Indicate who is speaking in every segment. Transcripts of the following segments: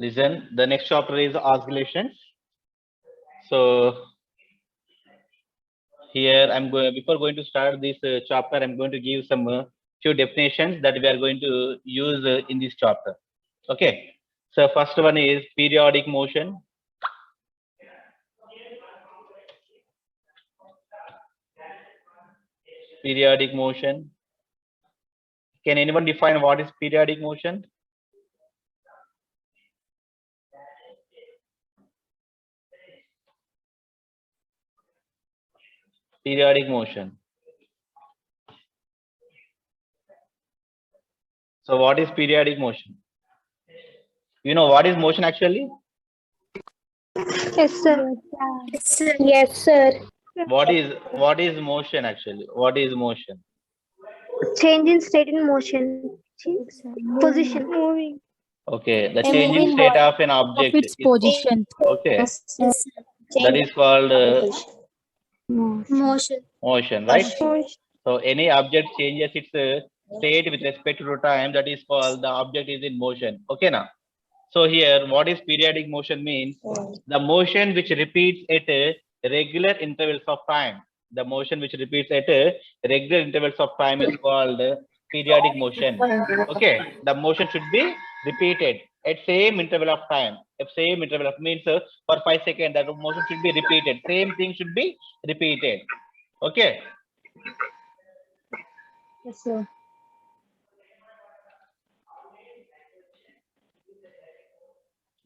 Speaker 1: Listen, the next chapter is oscillations. So here I'm going, before going to start this chapter, I'm going to give some few definitions that we are going to use in this chapter. Okay. So first one is periodic motion. Periodic motion. Can anyone define what is periodic motion? Periodic motion. So what is periodic motion? You know what is motion actually?
Speaker 2: Yes, sir. Yes, sir.
Speaker 1: What is motion actually? What is motion?
Speaker 2: Change in state in motion. Position. Moving.
Speaker 1: Okay, the
Speaker 3: A
Speaker 1: changing
Speaker 3: moving
Speaker 1: state of an
Speaker 3: of
Speaker 1: object
Speaker 3: its
Speaker 1: is
Speaker 3: position.
Speaker 1: okay. That is called
Speaker 3: Motion.
Speaker 1: motion, right? So any object changes its state with respect to time, that is called the object is in motion. Okay, now. So here, what is periodic motion means? The motion which repeats at regular intervals of time. The motion which repeats at regular intervals of time is called periodic motion. Okay, the motion should be repeated at same interval of time. At same interval of means for 5 seconds, that motion should be repeated. Same thing should be repeated. Okay.
Speaker 3: Yes, sir.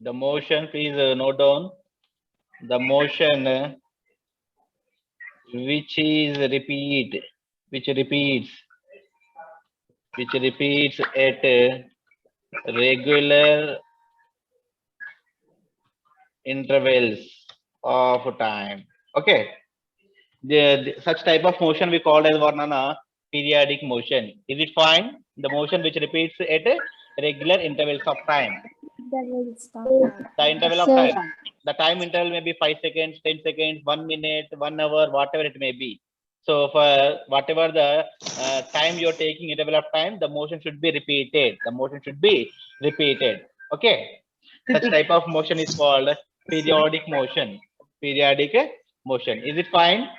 Speaker 1: The motion, please note down. The motion which is which repeats at regular intervals of time. Okay. Such type of motion we call as Varnana periodic motion. Is it fine? The motion which repeats at regular intervals of time. The interval of
Speaker 3: Sir.
Speaker 1: time. The time interval may be 5 seconds, 10 seconds, 1 minute, 1 hour, whatever it may be. So for whatever the time you're taking interval of time, the motion should be repeated. The motion should be repeated. Okay. Such type of motion is called periodic motion. Periodic motion. Is it fine?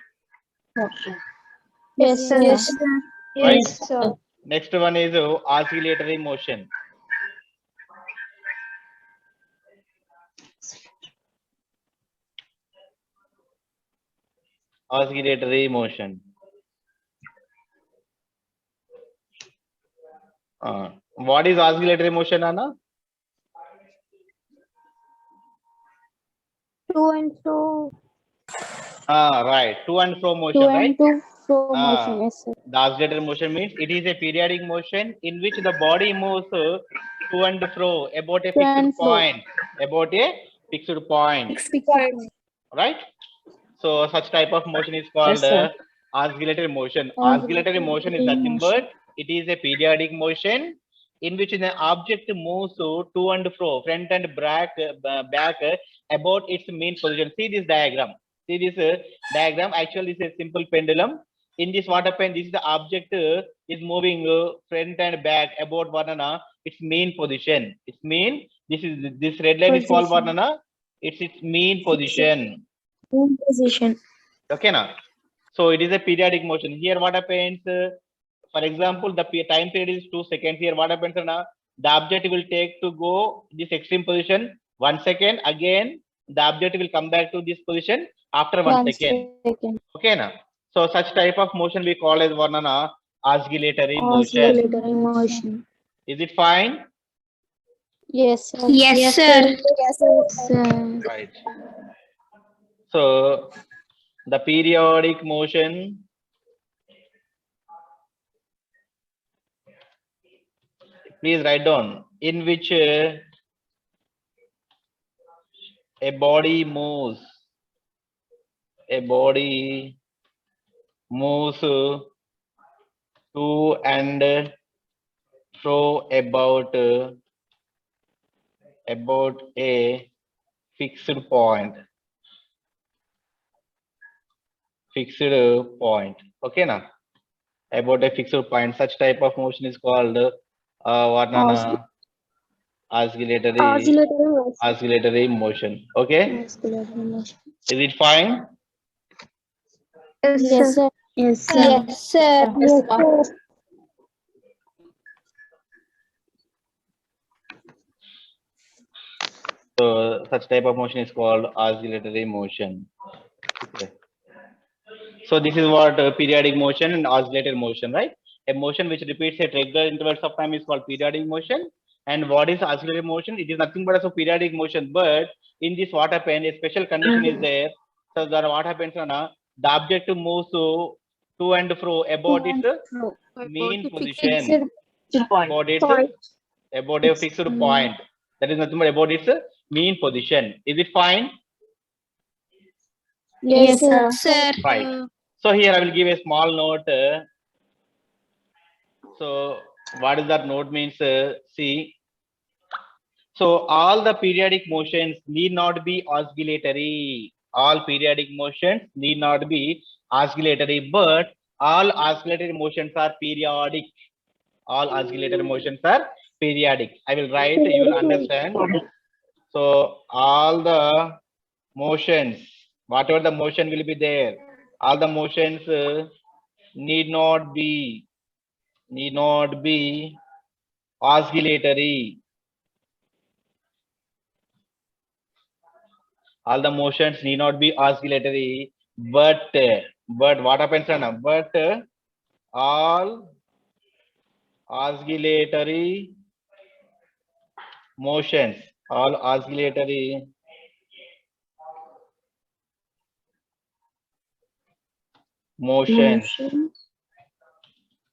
Speaker 3: Yes, sir.
Speaker 2: Yes,
Speaker 1: Right.
Speaker 2: Yes, sir.
Speaker 1: Next one is oscillatory motion. Oscillatory motion. What is oscillatory motion, Anna?
Speaker 2: To and fro.
Speaker 1: Right. To and fro motion,
Speaker 3: To
Speaker 1: right?
Speaker 3: and to fro
Speaker 1: Ah.
Speaker 3: motion. Yes, sir.
Speaker 1: The oscillatory motion means it is a periodic motion in which the body moves to and fro about a
Speaker 3: To and
Speaker 1: fixed
Speaker 3: fro.
Speaker 1: point. About a fixed point. Right? So such type of motion is called
Speaker 3: Yes, sir.
Speaker 1: oscillatory motion.
Speaker 3: Oscillatory
Speaker 1: Oscillatory motion is nothing but it is a periodic motion in which the object moves to and fro, front and back about its mean position. See this diagram. See this diagram. Actually, this is a simple pendulum. In this, what happens? This is the object is moving front and back about banana. Its mean position. Its mean. This red line is called
Speaker 3: Position.
Speaker 1: banana. It's its mean position.
Speaker 3: Position.
Speaker 1: Okay, now. So it is a periodic motion. Here, what happens? For example, the time period is 2 seconds. Here, what happens? Now, the object will take to go this extreme position 1 second. Again, the object will come back to this position after 1 second. Okay, now. So such type of motion we call as Varnana oscillatory motion.
Speaker 3: Oscillatory motion.
Speaker 1: Is it fine?
Speaker 3: Yes, sir.
Speaker 2: Yes, sir.
Speaker 3: Yes, sir.
Speaker 1: Right. So the periodic motion please write down in which a body moves to and fro about a fixed point. Okay, now about a fixed point. Such type of motion is called what, Nana? Oscillatory Oscillatory motion. Okay.
Speaker 3: Oscillatory motion.
Speaker 1: Is it fine?
Speaker 2: Yes, sir.
Speaker 3: Yes, sir.
Speaker 2: Yes, sir. Yes, sir.
Speaker 1: So such type of motion is called oscillatory motion. Okay. So this is what periodic motion and oscillator motion, right? A motion which repeats at regular intervals of time is called periodic motion. And what is oscillatory motion? It is nothing but a periodic motion. But in this, what happens? A special condition is there. So that what happens? The object moves to and fro about its mean position. About a fixed point. That is nothing but about its mean position. Is it fine?
Speaker 3: Yes, sir.
Speaker 2: Sir.
Speaker 1: Right. So here I will give a small note. So what is that note means? See. So all the periodic motions need not be oscillatory. All periodic motions need not be oscillatory, but all oscillatory motions are periodic. All oscillatory motions are periodic. I will write, you will understand. So all the motions, whatever the motion will be there, all the motions need not be oscillatory. All the motions need not be oscillatory, but what happens now? But all oscillatory motions, all oscillatory motions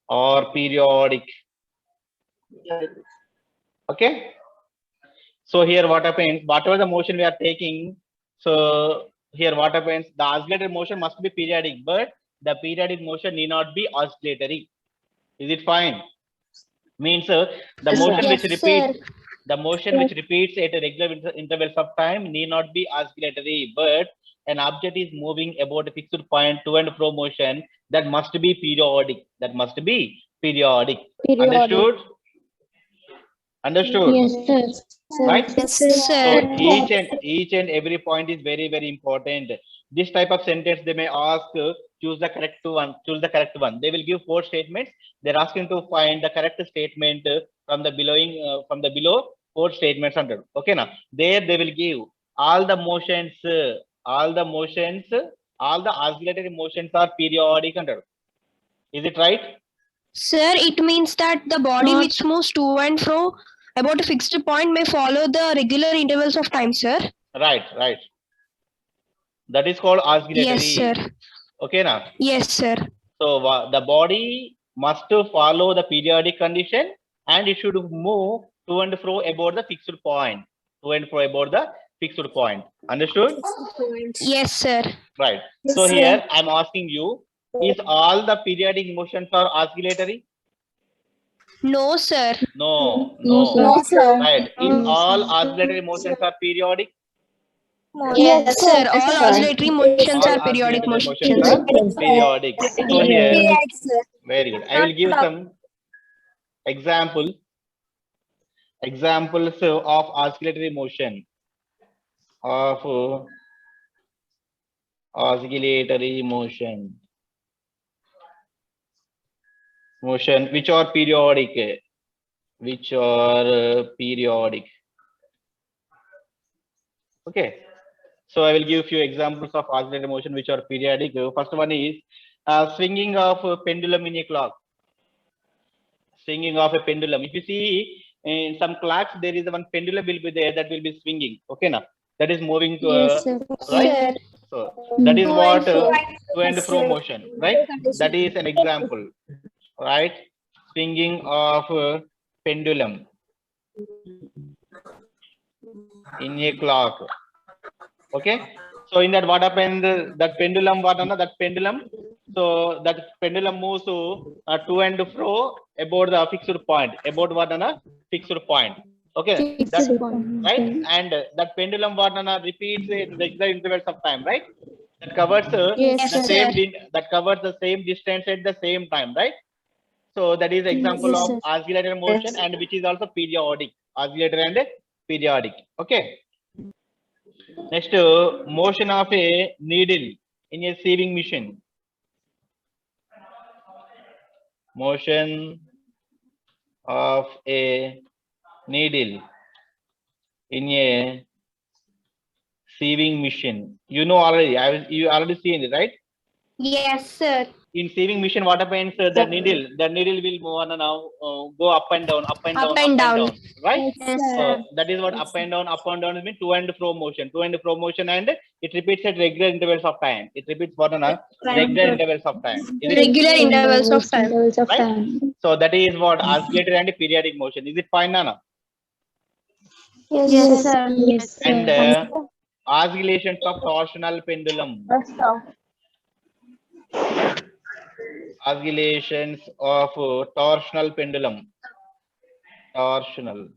Speaker 1: are periodic. Okay. So here what happens? Whatever the motion we are taking, so here what happens? The oscillatory motion must be periodic, but the periodic motion need not be oscillatory. Is it fine? Means the motion which repeats, the motion which repeats at a regular intervals of time need not be oscillatory, but an object is moving about a fixed point to and fro motion, that must be periodic. That must be periodic. Understood? Understood?
Speaker 3: Yes, sir.
Speaker 1: Right?
Speaker 2: Yes,
Speaker 1: So
Speaker 2: sir.
Speaker 1: each and every point is very, very important. This type of sentence they may ask, choose the correct one. Choose the correct one. They will give 4 statements. They're asking to find the correct statement from the below 4 statements under. Okay, now there they will give all the motions, all the oscillatory motions are periodic under. Is it right?
Speaker 4: Sir, it means that the body which moves to and fro about a fixed point may follow the regular intervals of time, sir.
Speaker 1: Right. That is called oscillatory.
Speaker 4: Yes, sir.
Speaker 1: Okay, now.
Speaker 4: Yes, sir.
Speaker 1: So the body must follow the periodic condition, and it should move to and fro about the fixed point. To and fro about the fixed point. Understood?
Speaker 4: Yes, sir.
Speaker 1: Right. So here I'm asking you, is all the periodic motions are oscillatory?
Speaker 4: No, sir.
Speaker 1: No.
Speaker 3: sir.
Speaker 1: Right. Is all oscillatory motions are periodic?
Speaker 4: Yes, sir. All oscillatory motions
Speaker 1: All
Speaker 4: are periodic
Speaker 1: oscillatory
Speaker 4: motions.
Speaker 1: are periodic. So here, very good. I will give some examples of oscillatory motion. Motion which are periodic. Okay. So I will give few examples of oscillatory motion which are periodic. First one is swinging of a pendulum in a clock. Swinging of a pendulum. If you see in some clocks, there is one pendulum will be there that will be swinging. Okay, now that is moving to
Speaker 3: Yes, sir.
Speaker 1: right. So that is what to and fro motion, right? That is an example, right? Swinging of a pendulum in a clock. Okay. So in that what happens? That pendulum, so that pendulum moves to and fro about the fixed point. About what fixed point. Okay.
Speaker 3: Fixed point.
Speaker 1: Right. And that pendulum repeats in regular intervals of time. Right. That covers
Speaker 3: Yes,
Speaker 1: the
Speaker 3: sir.
Speaker 1: same distance at the same time. Right. So that is example
Speaker 3: Yes,
Speaker 1: of
Speaker 3: sir.
Speaker 1: oscillatory motion, and which is also periodic. Oscillatory and periodic. Okay. Next, motion of a needle in a sieving machine. Motion of a needle in a sieving machine. You know already. You already seen it, right?
Speaker 4: Yes, sir.
Speaker 1: In sieving machine, what happens? The needle will move on now, go up and down, up and down,
Speaker 4: Up and down.
Speaker 1: right?
Speaker 3: Yes,
Speaker 1: So
Speaker 3: sir.
Speaker 1: that is what up and down means to and fro motion, and it repeats at regular intervals of time. It repeats what on regular intervals of time. Is it-
Speaker 4: Regular intervals of time.
Speaker 3: Intervals of
Speaker 1: Right?
Speaker 3: time.
Speaker 1: So that is what oscillator and periodic motion. Is it fine, Nana?
Speaker 3: Yes, sir. Yes, sir.
Speaker 1: And oscillations of torsional pendulum. Oscillations of torsional pendulum. Torsional.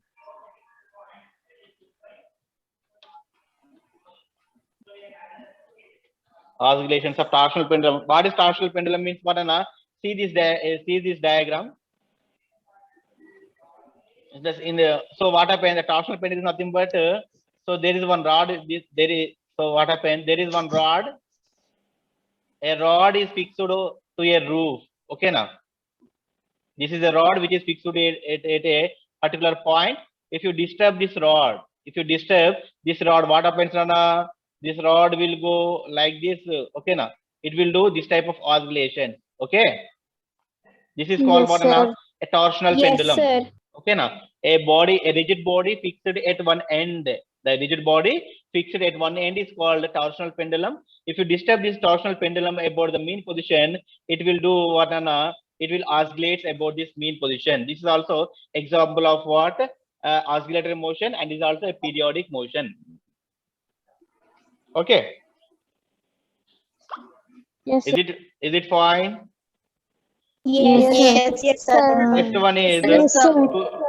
Speaker 1: Oscillations of torsional pendulum. What is torsional pendulum means? What, Anna? See this diagram. Just in the, so what happened? The torsional pendulum is nothing but so there is one rod. So what happened? There is one rod. A rod is fixed to a roof. Okay, now this is a rod which is fixed at a particular point. If you disturb this rod, what happens, Nana? This rod will go like this. Okay, now it will do this type of oscillation. Okay, this is called
Speaker 3: Yes,
Speaker 1: what,
Speaker 3: sir.
Speaker 1: Nana? A torsional
Speaker 4: Yes,
Speaker 1: pendulum.
Speaker 4: sir.
Speaker 1: Okay, now a rigid body fixed at one end. The rigid body fixed at one end is called a torsional pendulum. If you disturb this torsional pendulum about the mean position, it will do what, Anna? It will oscillate about this mean position. This is also example of what oscillatory motion, and is also a periodic motion. Okay,
Speaker 3: Yes,
Speaker 1: is it fine?
Speaker 3: Yes, sir.
Speaker 1: Next one is
Speaker 3: Yes, sir.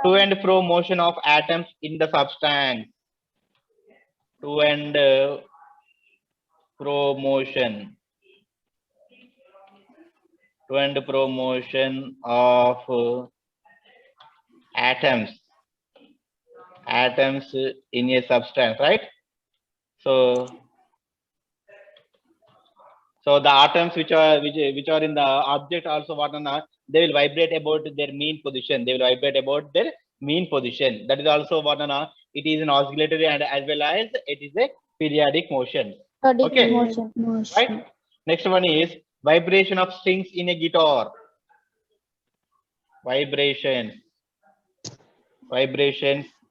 Speaker 1: to and fro motion of atoms in the substance. To and fro motion. To and fro motion of atoms in a substance, right? So the atoms which are in the object also, what, they will vibrate about their mean position. They will vibrate about their mean position. That is also what, it is an oscillatory and as well as it is a periodic motion. Okay.
Speaker 3: Motion.
Speaker 1: Right. Next one is vibration of strings in a guitar. Vibrations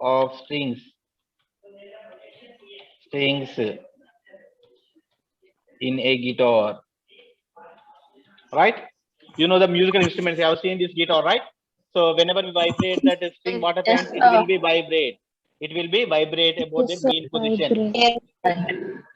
Speaker 1: of strings in a guitar, right? You know the musical instruments. You have seen this guitar, right? So whenever we vibrate that string, what happens? It will be vibrate. It will be vibrate about the mean position.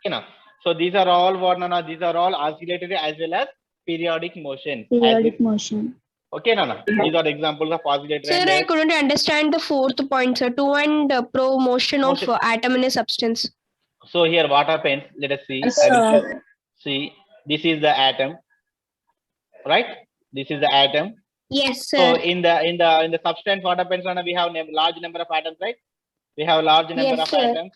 Speaker 1: You know. So these are all what, Nana? These are all oscillatory as well as periodic motion.
Speaker 3: Periodic motion.
Speaker 1: Okay, Nana. These are examples of oscillatory.
Speaker 4: Sir, I couldn't understand the fourth point, sir. To and fro motion of atom in a substance.
Speaker 1: So here what happens? Let us see. I will see. This is the atom, right? This is the atom.
Speaker 4: Yes, sir.
Speaker 1: So in the substance, what happens, Nana? We have large number of atoms, right? We have large number
Speaker 4: Yes,
Speaker 1: of
Speaker 4: sir.
Speaker 1: atoms.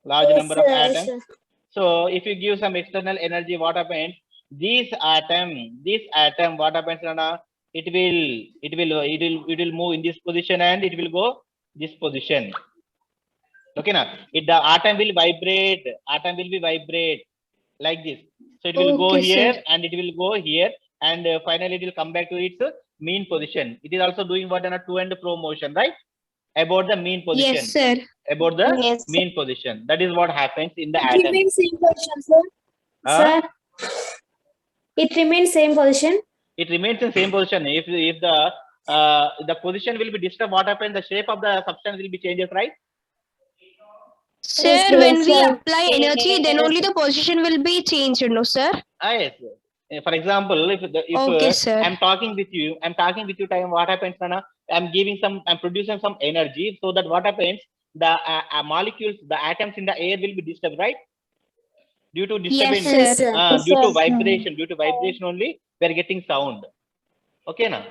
Speaker 1: Large number of atoms. So if you give some external energy, what happens? This atom, what happens, Nana? It will move in this position and it will go this position. Okay, now the atom will vibrate. Atom will be vibrate like this. So it will go
Speaker 4: Okay,
Speaker 1: here
Speaker 4: sir.
Speaker 1: and it will go here, and finally it will come back to its mean position. It is also doing what, to and fro motion, right? About the mean position.
Speaker 4: Yes, sir.
Speaker 1: About the
Speaker 3: Yes, sir.
Speaker 1: mean position. That is what happens in the
Speaker 5: It
Speaker 1: atom.
Speaker 5: remains same position, sir.
Speaker 1: Huh?
Speaker 5: Sir, it remains same position.
Speaker 1: It remains in same position. If the position will be disturbed, what happens? The shape of the substance will be changes, right?
Speaker 4: Sir,
Speaker 3: Yes,
Speaker 4: when we
Speaker 3: sir.
Speaker 4: apply energy, then only the position will be changed, no, sir?
Speaker 1: Yes. For example, if
Speaker 4: Okay, sir.
Speaker 1: I'm talking with you, time, what happens, Nana? I'm producing some energy, so that what happens? The molecules, the atoms in the air will be disturbed, right? Due to disturbance,
Speaker 4: Yes, sir.
Speaker 1: due to
Speaker 3: Yes, sir.
Speaker 1: vibration only, we are getting sound. Okay, now.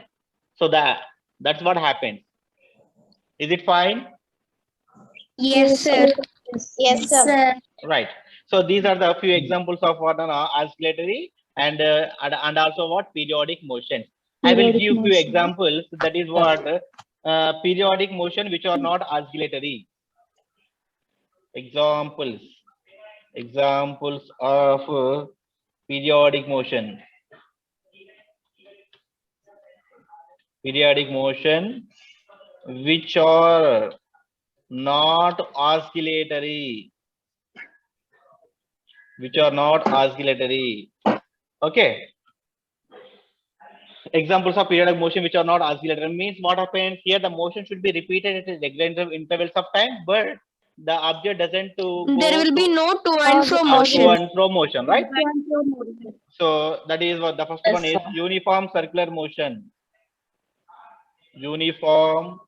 Speaker 1: So that's what happens. Is it fine?
Speaker 4: Yes, sir.
Speaker 2: Yes, sir.
Speaker 1: Right. So these are the few examples of what oscillatory and also what periodic motion. I will
Speaker 3: Periodic
Speaker 1: give few
Speaker 3: motion.
Speaker 1: examples. That is what periodic motion which are not oscillatory. Examples. Examples of periodic motion. Periodic motion which are not oscillatory. Which are not oscillatory. Okay. Examples of periodic motion which are not oscillatory means what happens here, the motion should be repeated at regular intervals of time, but the object doesn't to go
Speaker 4: There will be
Speaker 1: to,
Speaker 4: no to and fro
Speaker 1: to
Speaker 4: motion.
Speaker 1: and fro motion, right? So that is what the first one is uniform circular motion. Uniform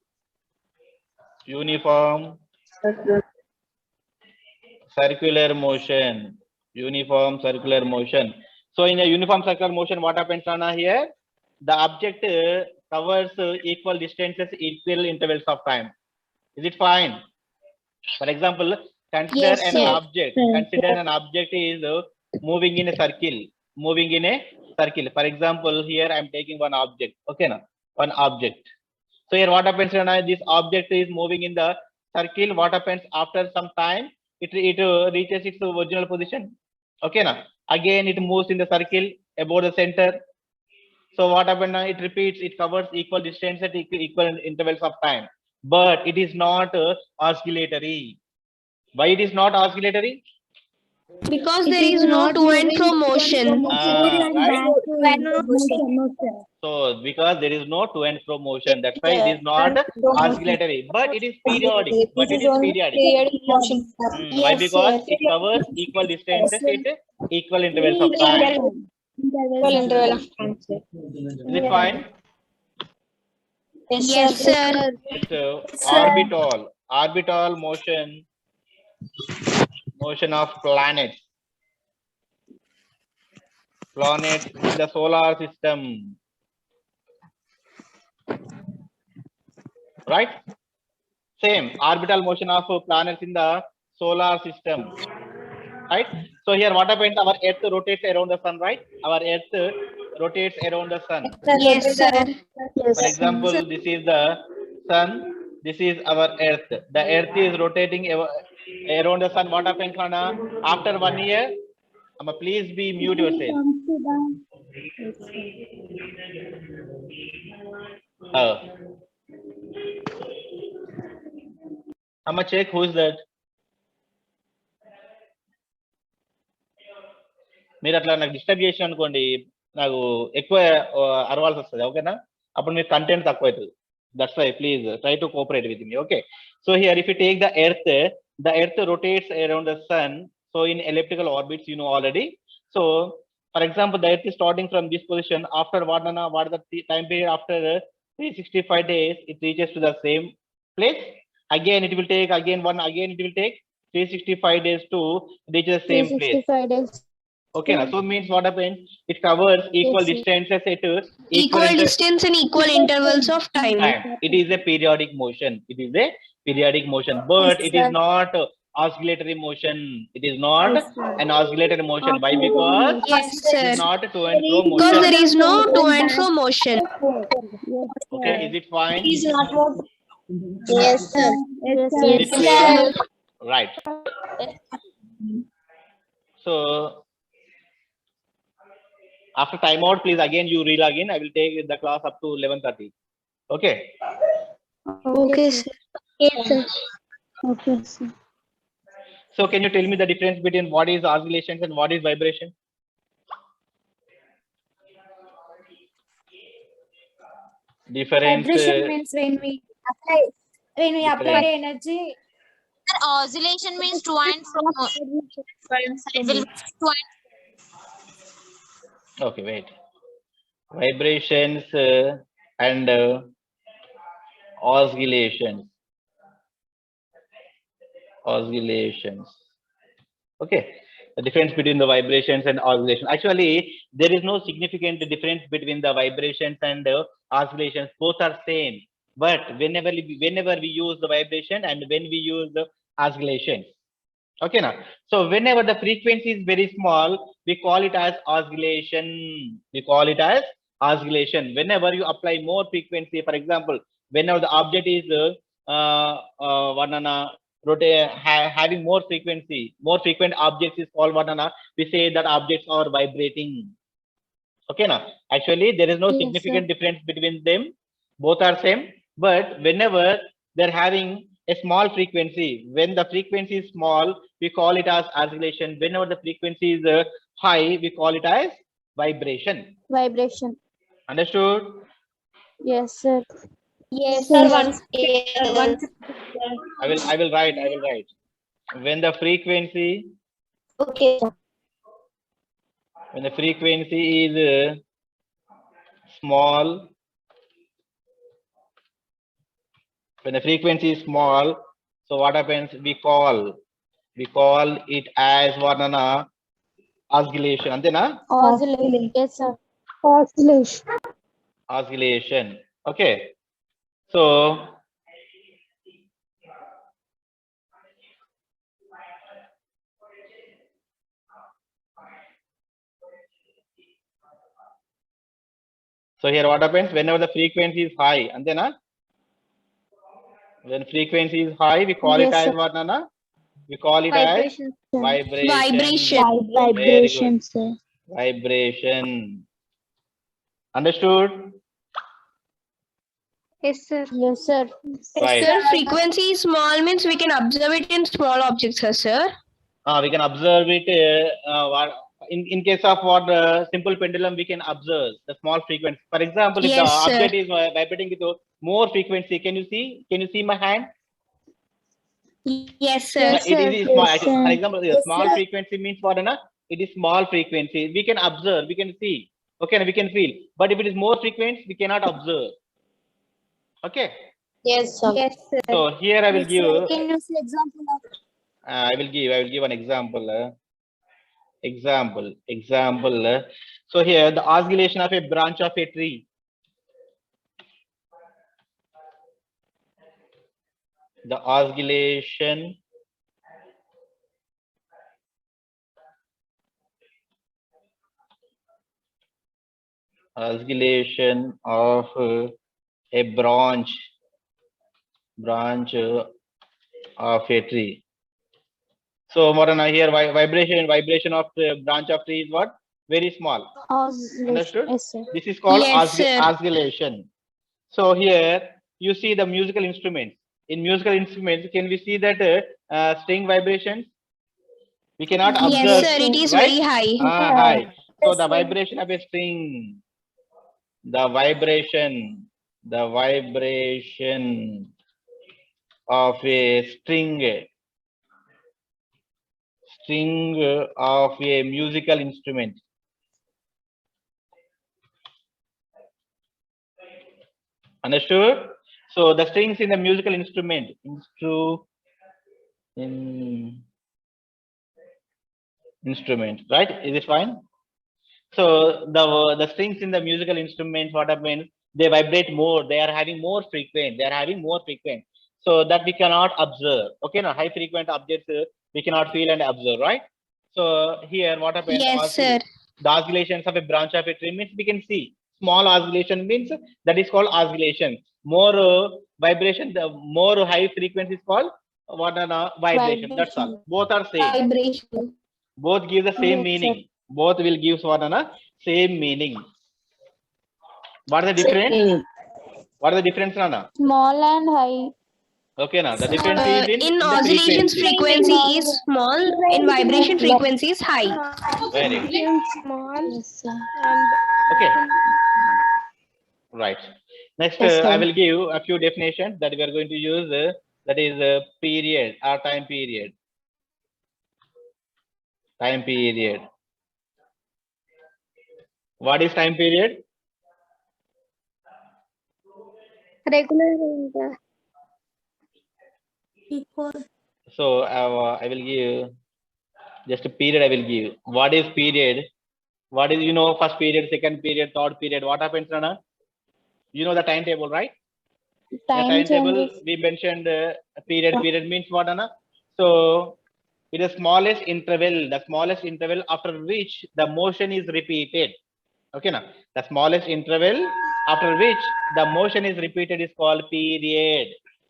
Speaker 1: circular motion. Uniform circular motion. So in a uniform circular motion, what happens, Anna, here? The object covers equal distances, equal intervals of time. Is it fine? For example, consider
Speaker 2: Yes,
Speaker 1: an
Speaker 2: sir.
Speaker 1: object. Consider an object is moving in a circle. Moving in a circle. For example, here I am taking one object. Okay, now one object. So here what happens when this object is moving in the circle? What happens after some time? It reaches its original position. Okay, now again it moves in the circle about the center. So what happens now? It repeats. It covers equal distance at equal intervals of time. But it is not oscillatory. Why it is not oscillatory?
Speaker 4: Because there is no to and fro motion.
Speaker 1: Right. So because there is no to and fro motion, that's why it is not oscillatory. But it is periodic. But it is periodic. Why? Because it covers equal distances at equal intervals of time. Is it fine?
Speaker 4: Yes, sir.
Speaker 1: It's orbital motion of planets in the solar system, right? Same orbital motion of planets in the solar system, right? So here what happens, our earth rotates around the sun, right? Our earth rotates around the sun.
Speaker 4: Yes, sir.
Speaker 1: For example, this is the sun, this is our earth. The earth is rotating around the sun. What happens, Hana? After 1 year, please be mute yourself. Check who is that. మీరు అట్లా నాకు disturb చేసి అనుకోండి, నాకు ఎక్కువ అరవాల్సి వస్తుంది. ఓకేనా? అప్పుడు మీకు కంటెంట్ తక్కువ అవుతుంది. That's why please try to cooperate with me. Okay. So here if you take the earth rotates around the sun. So in elliptical orbits, you know already. So for example, the earth is starting from this position. After what is the time period? After 365 days, it reaches to the same place. Again it will take it will take 365 days to reach the same place.
Speaker 2: 365 days.
Speaker 1: Okay, so means what happens? It covers equal distances at
Speaker 4: Equal distance and equal intervals of time.
Speaker 1: It is a periodic motion. It is a periodic motion, but it is not oscillatory motion. It is not an oscillatory motion. Why? Because
Speaker 4: Yes,
Speaker 1: it
Speaker 4: sir.
Speaker 1: is not to and fro motion.
Speaker 4: Because there is no to and fro motion.
Speaker 1: Okay, is it fine?
Speaker 2: Is not more. Yes, sir.
Speaker 1: Is it clear? Right. So after timeout, please again you relog in. I will take the class up to 11:30. Okay.
Speaker 3: Okay, sir.
Speaker 2: Yes, sir.
Speaker 3: Okay, sir.
Speaker 1: So can you tell me the difference between what is oscillations and what is vibration? Difference.
Speaker 5: Vibration means when we apply the energy.
Speaker 6: Oscillation means to and fro. It will to and
Speaker 1: Okay, wait. Vibrations and oscillations. Okay. The difference between the vibrations and oscillations. Actually, there is no significant difference between the vibrations and oscillations. Both are same. But whenever we use the vibration and when we use the oscillations, Okay, now. So whenever the frequency is very small, we call it as oscillation. We call it as oscillation. Whenever you apply more frequency, for example, whenever the object is having more frequency, more frequent objects is called we say that objects are vibrating. Okay, now actually there is no
Speaker 2: Yes,
Speaker 1: significant difference between them. Both are same, but whenever they're having a small frequency, when the frequency is small, we call it as oscillation. Whenever the frequency is high, we call it as vibration.
Speaker 2: Vibration.
Speaker 1: Understood?
Speaker 2: Yes, sir.
Speaker 5: Yes, sir. Once.
Speaker 1: I will write. When the frequency
Speaker 2: Okay.
Speaker 1: is small, when the frequency is small, so what happens? We call it as oscillation. Antena?
Speaker 2: Oscillation. Yes, sir.
Speaker 3: Oscillation.
Speaker 1: Oscillation. Okay. So here what happens? Whenever the frequency is high, antena? When frequency is high, we call it
Speaker 2: Yes,
Speaker 1: as
Speaker 2: sir.
Speaker 1: what, Nana? We call it
Speaker 5: Vibration.
Speaker 1: as vibration.
Speaker 4: Vibration.
Speaker 3: Vibration, sir.
Speaker 1: Vibration. Understood?
Speaker 5: Yes, sir.
Speaker 2: Yes, sir.
Speaker 1: Right.
Speaker 4: Sir, frequency is small means we can observe it in small objects, sir.
Speaker 1: We can observe it in case of simple pendulum, we can observe the small frequency. For example, if the
Speaker 4: Yes, sir.
Speaker 1: object is vibrating with more frequency, can you see? Can you see my hand?
Speaker 4: Yes, sir.
Speaker 5: Yes,
Speaker 1: It
Speaker 5: sir.
Speaker 1: is small.
Speaker 3: Yes, sir.
Speaker 1: For example,
Speaker 2: Yes,
Speaker 1: small
Speaker 2: sir.
Speaker 1: frequency means what? It is small frequency. We can observe, we can see. Okay, we can feel. But if it is more frequency, we cannot observe. Okay.
Speaker 2: Yes, sir.
Speaker 5: Yes, sir.
Speaker 1: So here I will give.
Speaker 2: Can you see example of?
Speaker 1: I will give an example. Example. So here the oscillation of a branch of a tree. The oscillation of a branch of a tree. So what here vibration of the branch of tree is what? Very small. Understood?
Speaker 2: Yes, sir.
Speaker 1: This is called
Speaker 4: Yes, sir.
Speaker 1: oscillation. So here you see the musical instruments. In musical instruments, can we see that string vibrations? We cannot observe.
Speaker 4: Yes, sir. It is
Speaker 1: right?
Speaker 4: very high.
Speaker 1: High. So
Speaker 2: Yes,
Speaker 1: the
Speaker 2: sir.
Speaker 1: vibration of a string, the vibration of a string of a musical instrument. Understood? So the strings in the musical instrument, right? Is it fine? So the strings in the musical instrument, what happens? They vibrate more. They are having more frequent. So that we cannot observe. Okay, now high frequent objects we cannot feel and observe, right? So here what happens?
Speaker 4: Yes, sir.
Speaker 1: The oscillations of a branch of a tree means we can see. Small oscillation means that is called oscillation. More vibration, the more high frequency is called vibration. That's all. Both are same.
Speaker 2: Vibration.
Speaker 1: Both give the same
Speaker 2: Yes,
Speaker 1: meaning. Both will give same meaning. What is the difference? What is the difference, Nana?
Speaker 2: Small and high.
Speaker 1: Okay, now the difference is in the
Speaker 4: oscillations frequency is small, in vibration frequency is high.
Speaker 1: Very good.
Speaker 5: Small.
Speaker 2: Yes, sir.
Speaker 1: Okay. Right. Next,
Speaker 2: Yes, sir.
Speaker 1: I will give a few definitions that we are going to use. That is period or time period. Time period. What is time period?
Speaker 5: Regular.
Speaker 1: So I will give just a period. I will give. What is period? What is first period, second period, third period? What happens, Nana? You know the timetable, right?
Speaker 2: Time
Speaker 1: the timetable
Speaker 2: changes.
Speaker 1: we mentioned period. Period means what, Nana? So It is smallest interval after which the motion is repeated. Okay, now the smallest interval after which the motion is repeated is called period.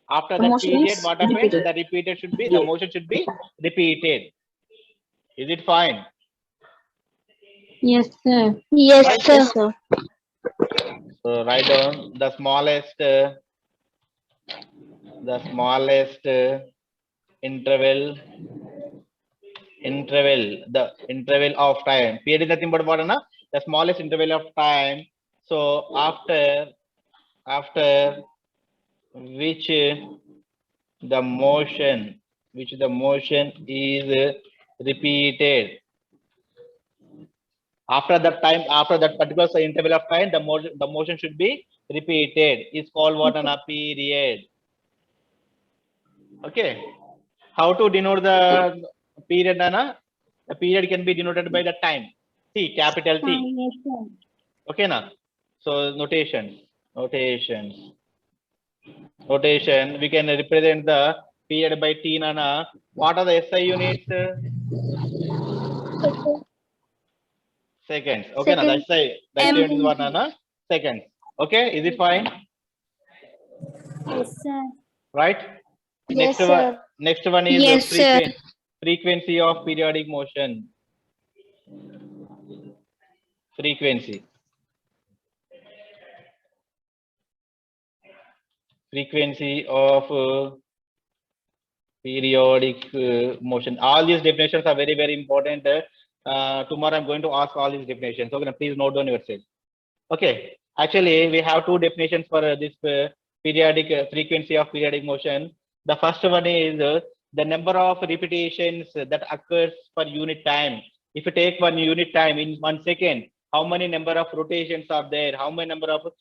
Speaker 1: After that period, what happens? The motion should be repeated. Is it fine?
Speaker 3: Yes, sir.
Speaker 2: Yes, sir.
Speaker 1: So write down the smallest interval, the interval of time. Period is nothing but what, na? The smallest interval of time. So after which the motion is repeated. After that particular interval of time, the motion should be repeated. It's called what, a period. Okay. How to denote the period, Nana? The period can be denoted by the time. T, capital T.
Speaker 3: Yes, sir.
Speaker 1: Okay, na? So notation. We can represent the period by T, Nana. What are the SI units? Seconds. Okay, na? That's the unit is what, Nana? Seconds. Okay, is it fine?
Speaker 3: Yes, sir.
Speaker 1: Right?
Speaker 2: Yes,
Speaker 1: Next one is
Speaker 4: Yes, sir.
Speaker 1: frequency of periodic motion. Frequency of periodic motion. All these definitions are very, very important. Tomorrow I'm going to ask all these definitions. So please note down yourself. Okay. Actually, we have two definitions for this periodic frequency of periodic motion. The first one is the number of repetitions that occurs per unit time. If you take 1 unit time in 1 second, how many number of rotations are there? How many number of